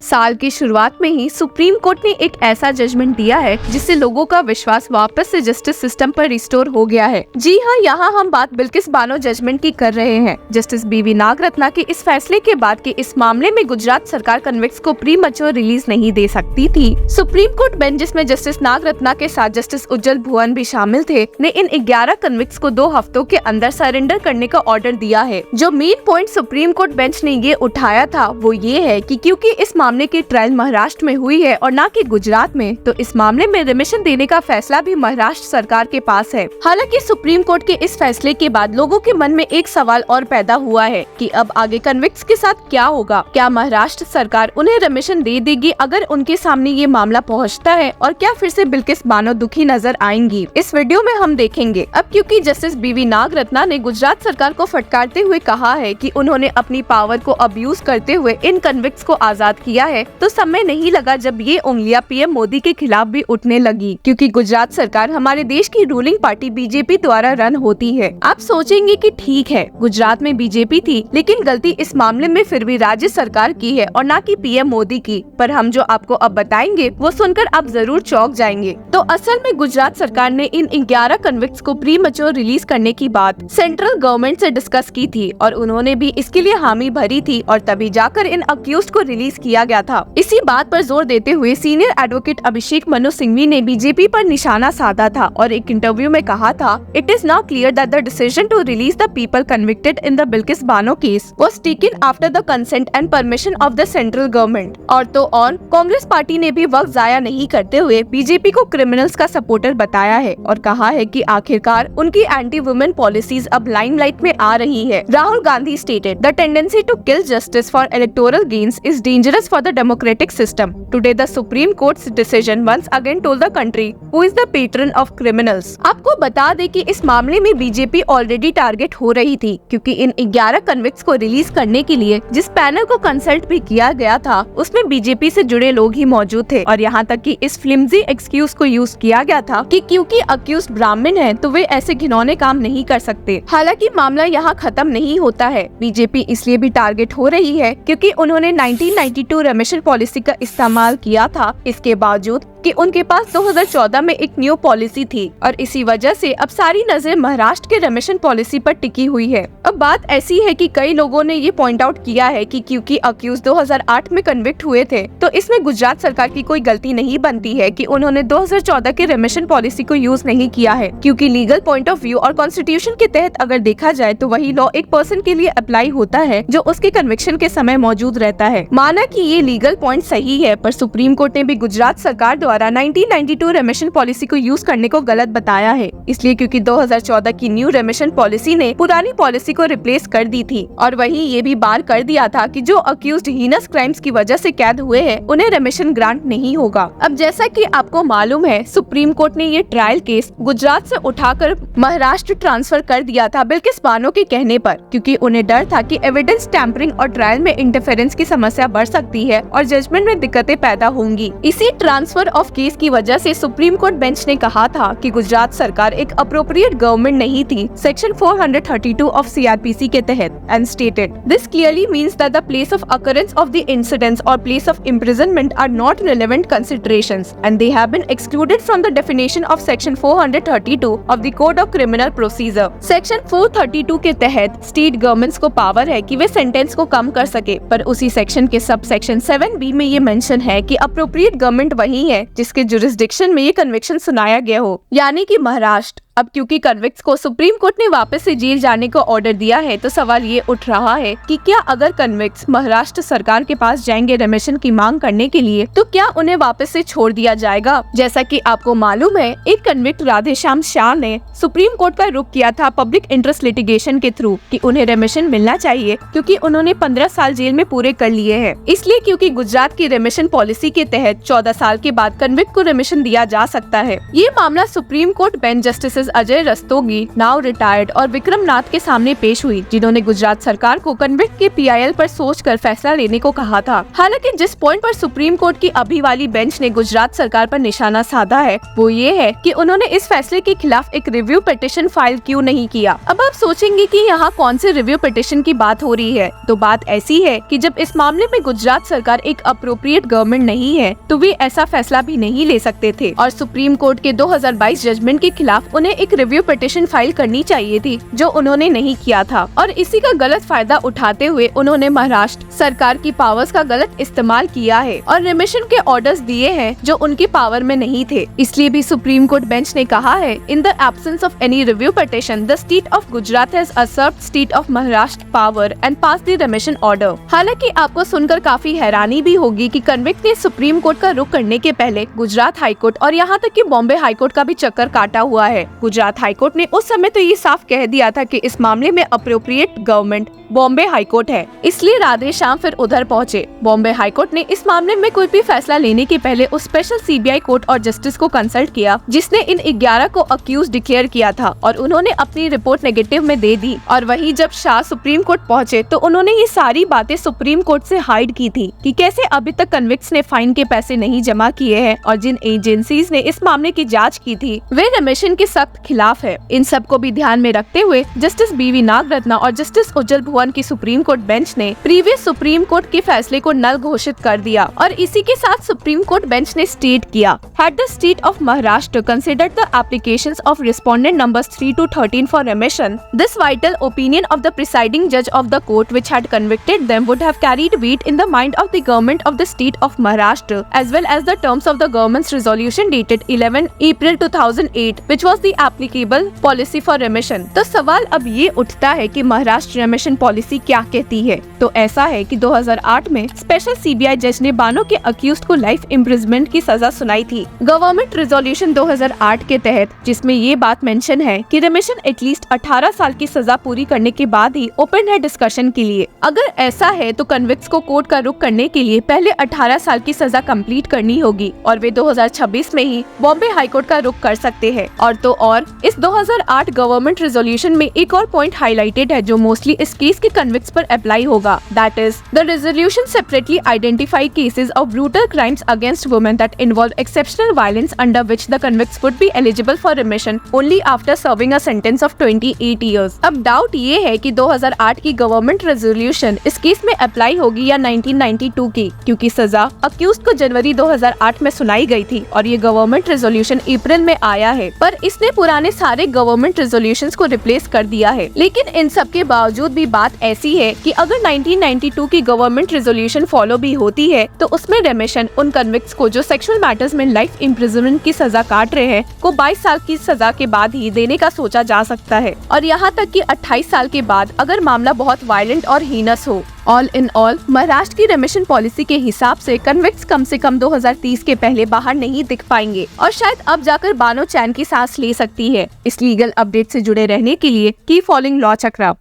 साल की शुरुआत में ही सुप्रीम कोर्ट ने एक ऐसा जजमेंट दिया है जिससे लोगों का विश्वास वापस से जस्टिस सिस्टम पर रिस्टोर हो गया है। जी हाँ, यहाँ हम बात बिल्किस बानो जजमेंट की कर रहे हैं। जस्टिस बीवी नागरत्ना के इस फैसले के बाद कि इस मामले में गुजरात सरकार कन्विक्ट्स को प्री मैच्योर रिलीज नहीं दे सकती थी, सुप्रीम कोर्ट बेंच जिसमें जस्टिस नागरत्ना के साथ जस्टिस उज्जवल भुवन भी शामिल थे, ने इन 11 कन्विक्ट्स को 2 हफ्तों के अंदर सरेंडर करने का ऑर्डर दिया है। जो main point supreme court bench ने ये उठाया था वो ये है कि क्योंकि इस मामले की ट्रायल महाराष्ट्र में हुई है और न कि गुजरात में, तो इस मामले में रिमिशन देने का फैसला भी महाराष्ट्र सरकार के पास है। हालांकि सुप्रीम कोर्ट के इस फैसले के बाद लोगों के मन में एक सवाल और पैदा हुआ है कि अब आगे कन्विक्ट्स के साथ क्या होगा। क्या महाराष्ट्र सरकार उन्हें रिमिशन दे देगी अगर उनके सामने ये मामला पहुंचता है, और क्या फिर से बिल्किस बानो दुखी नजर आएंगी? इस वीडियो में हम देखेंगे। अब क्योंकि जस्टिस बीवी नागरत्ना ने गुजरात सरकार को फटकारते हुए कहा है कि उन्होंने अपनी पावर को अब्यूज करते हुए इन कन्विक्ट्स को आजाद किया है, तो समय नहीं लगा जब ये उंगलियां पीएम मोदी के खिलाफ भी उठने लगी, क्योंकि गुजरात सरकार हमारे देश की रूलिंग पार्टी बीजेपी द्वारा रन होती है। आप सोचेंगे कि ठीक है, गुजरात में बीजेपी थी, लेकिन गलती इस मामले में फिर भी राज्य सरकार की है और न कि पीएम मोदी की। पर हम जो आपको अब बताएंगे वो सुनकर आप जरूर चौंक जाएंगे। तो असल में गुजरात सरकार ने इन 11 कन्विक्ट्स को प्री मैच्योर रिलीज करने की बात सेंट्रल गवर्नमेंट से डिस्कस की थी और उन्होंने भी इसके लिए हामी भरी थी, और तभी जाकर इन अक्यूज्ड को रिलीज किया गया था। इसी बात पर जोर देते हुए सीनियर एडवोकेट अभिषेक मनु सिंघवी ने बीजेपी पर निशाना साधा था और एक इंटरव्यू में कहा था, it is now clear that the decision to release the people convicted in the Bilkis Bano case was taken after the consent and permission of the central government. और तो और कांग्रेस पार्टी ने भी वक्त जाया नहीं करते हुए बीजेपी को क्रिमिनल्स का सपोर्टर बताया है और कहा है कि आखिरकार उनकी एंटी वुमेन पॉलिसीज अब लाइमलाइट में आ रही है। Rahul Gandhi stated the tendency to kill justice for electoral gains is dangerous for the democratic system. Today, the Supreme Court's decision once again told the country who is the patron of criminals. आपको बता दें कि इस मामले में BJP already target हो रही थी, क्योंकि इन 11 कन्विक्ट्स को रिलीज करने के लिए जिस पैनल को कंसल्ट भी किया गया था उसमें बीजेपी से जुड़े लोग ही मौजूद थे, और यहाँ तक कि इस फ्लिमजी एक्सक्यूज को यूज किया गया था कि क्योंकि अक्यूज्ड ब्राह्मण है तो वे ऐसे घिनौने काम नहीं कर सकते। हालांकि मामला यहाँ खत्म नहीं होता है। बीजेपी इसलिए भी टारगेट हो रही है क्योंकि उन्होंने 1992 रेमिशन पॉलिसी का इस्तेमाल किया था, इसके बावजूद कि उनके पास 2014 में एक न्यू पॉलिसी थी, और इसी वजह से अब सारी नजर महाराष्ट्र के रेमिशन पॉलिसी पर टिकी हुई है। अब बात ऐसी है कि कई लोगों ने ये पॉइंट आउट किया है कि क्योंकि अक्यूज 2008 में कन्विक्ट हुए थे, तो इसमें गुजरात सरकार की कोई गलती नहीं बनती है कि उन्होंने 2014 के रेमिशन पॉलिसी को यूज नहीं किया है, क्योंकि लीगल पॉइंट ऑफ व्यू और कॉन्स्टिट्यूशन के तहत अगर देखा जाए तो वही लॉ एक पर्सन के लिए अप्लाई होता है जो उसके कन्विक्शन के समय मौजूद रहता है। माना कि ये लीगल पॉइंट सही है, पर सुप्रीम कोर्ट ने भी गुजरात सरकार द्वारा 1992 रेमिशन पॉलिसी को यूज करने को गलत बताया है, इसलिए क्योंकि 2014 की न्यू रेमिशन पॉलिसी ने पुरानी पॉलिसी को रिप्लेस कर दी थी, और वहीं ये भी बार कर दिया था कि जो अक्यूज्ड हीनस क्राइम्स की वजह से कैद हुए हैं उन्हें रेमिशन ग्रांट नहीं होगा। अब जैसा कि आपको मालूम है, सुप्रीम कोर्ट ने ये ट्रायल केस गुजरात से उठाकर महाराष्ट्र ट्रांसफर कर दिया था बिल्किस बानो के कहने पर, क्योंकि उन्हें डर था कि एविडेंस टैंपरिंग और ट्रायल में इंटरफेरेंस की समस्या बढ़ सकती है और जजमेंट में दिक्कतें पैदा होंगी। इसी ट्रांसफर ऑफ केस की वजह से सुप्रीम कोर्ट बेंच ने कहा था कि गुजरात सरकार एक अप्रोप्रिएट गवर्नमेंट नहीं थी सेक्शन 432 ऑफ सीआरपीसी के तहत, and stated this clearly means that the place of occurrence of the incidents और place of imprisonment are not relevant considerations and they have been excluded from the definition of section 432 of the code of criminal procedure. Section 432 के तहत state governments को power है कि वे sentence को कम कर सके, पर उसी सेक्शन के सब सेक्शन 7B में ये मेंशन है कि अप्रोप्रिएट गवर्नमेंट वही है जिसके जुरिस्डिक्शन में ये कन्विक्शन सुनाया गया हो, यानी कि महाराष्ट्र। अब क्योंकि कन्विक्ट्स को सुप्रीम कोर्ट ने वापस से जेल जाने का ऑर्डर दिया है, तो सवाल ये उठ रहा है कि क्या अगर कन्विक्ट्स महाराष्ट्र सरकार के पास जाएंगे रेमिशन की मांग करने के लिए, तो क्या उन्हें वापस से छोड़ दिया जाएगा? जैसा कि आपको मालूम है, एक कन्विक्ट राधेश्याम शाह ने सुप्रीम कोर्ट का रुख किया था पब्लिक इंटरेस्ट लिटिगेशन के थ्रू कि उन्हें रेमिशन मिलना चाहिए, क्योंकि उन्होंने 15 साल जेल में पूरे कर लिए हैं। इसलिए क्योंकि गुजरात की रेमिशन पॉलिसी के तहत 14 साल के बाद कन्विक्ट को रेमिशन दिया जा सकता है। ये मामला supreme court bench justice justice Ajay Rastogi, now retired, और विक्रम नाथ के सामने पेश हुई, जिन्होंने गुजरात सरकार को कन्विक्ट के PIL पर सोचकर फैसला लेने को कहा था। हालांकि जिस पॉइंट पर सुप्रीम कोर्ट की अभी वाली बेंच ने गुजरात सरकार पर निशाना साधा है वो ये है कि उन्होंने इस फैसले के खिलाफ एक रिव्यू पिटीशन फाइल क्यों नहीं किया। अब आप सोचेंगे कि यहाँ कौन से रिव्यू पिटीशन की बात हो रही है, तो बात ऐसी है कि जब इस मामले में गुजरात सरकार एक अप्रोप्रिएट गवर्नमेंट नहीं है तो वे ऐसा फैसला भी नहीं ले सकते थे और सुप्रीम कोर्ट के 2022 जजमेंट के खिलाफ उन्हें एक रिव्यू पिटीशन फाइल करनी चाहिए थी, जो उन्होंने नहीं किया था। और इसी का गलत फायदा उठाते हुए उन्होंने महाराष्ट्र सरकार की पावर्स का गलत इस्तेमाल किया है और रिमिशन के ऑर्डर्स दिए हैं जो उनकी पावर में नहीं थे। इसलिए भी सुप्रीम कोर्ट बेंच ने कहा है, in the absence of any review petition the state of Gujarat has usurped state of Maharashtra power and passed the remission order. हालांकि आपको सुनकर काफी हैरानी भी होगी कि कन्विक्ट ने सुप्रीम कोर्ट का रुख करने के पहले गुजरात हाईकोर्ट और यहाँ तक कि बॉम्बे हाईकोर्ट का भी चक्कर काटा हुआ है। गुजरात हाईकोर्ट ने उस समय तो ये साफ कह दिया था कि इस मामले में अप्रोप्रिएट गवर्नमेंट बॉम्बे हाईकोर्ट है, इसलिए राधे श्याम फिर उधर पहुंचे। बॉम्बे हाईकोर्ट ने इस मामले में कोई भी फैसला लेने के पहले उस स्पेशल CBI कोर्ट और जस्टिस को कंसल्ट किया जिसने इन 11 को अक्यूज डिक्लेयर किया था और उन्होंने अपनी रिपोर्ट नेगेटिव में दे दी। और वहीं जब शाह सुप्रीम कोर्ट पहुंचे तो उन्होंने ये सारी बातें सुप्रीम कोर्ट से हाइड की थी कि कैसे अभी तक कन्विक्ट्स ने फाइन के पैसे नहीं जमा किए हैं और जिन एजेंसीज ने इस मामले की जाँच की थी वे रिमिशन के सख्त खिलाफ है। इन सब को भी ध्यान में रखते हुए जस्टिस BV नागरत्ना और जस्टिस उज्जवल भुवन की सुप्रीम कोर्ट बेंच ने प्रीवियस सुप्रीम कोर्ट के फैसले को नल घोषित कर दिया और इसी के साथ सुप्रीम कोर्ट बेंच ने स्टेट किया, had the state of Maharashtra considered the applications of respondent numbers 3 to 13 for remission, this vital opinion of the presiding judge of the court which had convicted them would have carried weight in the mind of the government of the state of Maharashtra as well as the terms of the government's resolution dated 11 April 2008 which was the applicable policy for remission। तो सवाल अब ये उठता है कि Maharashtra remission policy क्या कहती है। तो ऐसा है कि 2008 में स्पेशल CBI जज ने बानो के अक्यूज्ड को लाइफ इम्प्रिजनमेंट की सजा सुनाई थी गवर्नमेंट रेजोल्यूशन 2008 के तहत, जिसमें ये बात मेंशन है कि रिमिशन एटलीस्ट 18 साल की सजा पूरी करने के बाद ही ओपन है डिस्कशन के लिए। अगर ऐसा है तो कन्विक्ट्स को कोर्ट का रुख करने के लिए पहले 18 साल की सजा कंप्लीट करनी होगी और वे 2026 में ही बॉम्बे हाईकोर्ट का रुख कर सकते हैं। और इस 2008 गवर्नमेंट रेजोल्यूशन में एक और पॉइंट हाईलाइटेड है जो मोस्टली इस केस के कन्विक्ट्स पर अप्लाई होगा, that is the resolution separately identify cases of brutal crimes against women that involve exceptional violence under which the convicts would be eligible for remission only after serving a sentence of 28 years. अब doubt ये है कि 2008 की government resolution इस case में apply होगी या 1992 की, क्योंकि सजा अक्यूज्ड को जनवरी 2008 में सुनाई गई थी और ये गवर्नमेंट रेजोल्यूशन अप्रैल में आया है, पर इसने पुराने सारे गवर्नमेंट रेजोल्यूशंस को रिप्लेस कर दिया है। लेकिन इन सब के बावजूद भी बात ऐसी है कि अगर 1992 की गवर्नमेंट रेजोल्यूशन फॉलो भी होती है तो उसमें रेमिशन उन कन्विक्ट्स को जो सेक्सुअल मैटर्स में लाइफ इम्प्रिजनमेंट की सजा काट रहे हैं को 22 साल की सजा के बाद ही देने का सोचा जा सकता है और यहाँ तक कि 28 साल के बाद अगर मामला बहुत वायलेंट और हीनस हो। ऑल इन ऑल महाराष्ट्र की रेमिशन पॉलिसी के हिसाब से कन्विक्ट्स कम से कम 2030 के पहले बाहर नहीं दिख पाएंगे और शायद अब जाकर बानो चैन की सांस ले सकती है। इस लीगल अपडेट से जुड़े रहने के लिए कीप फॉलोइंग लॉ चक्रा।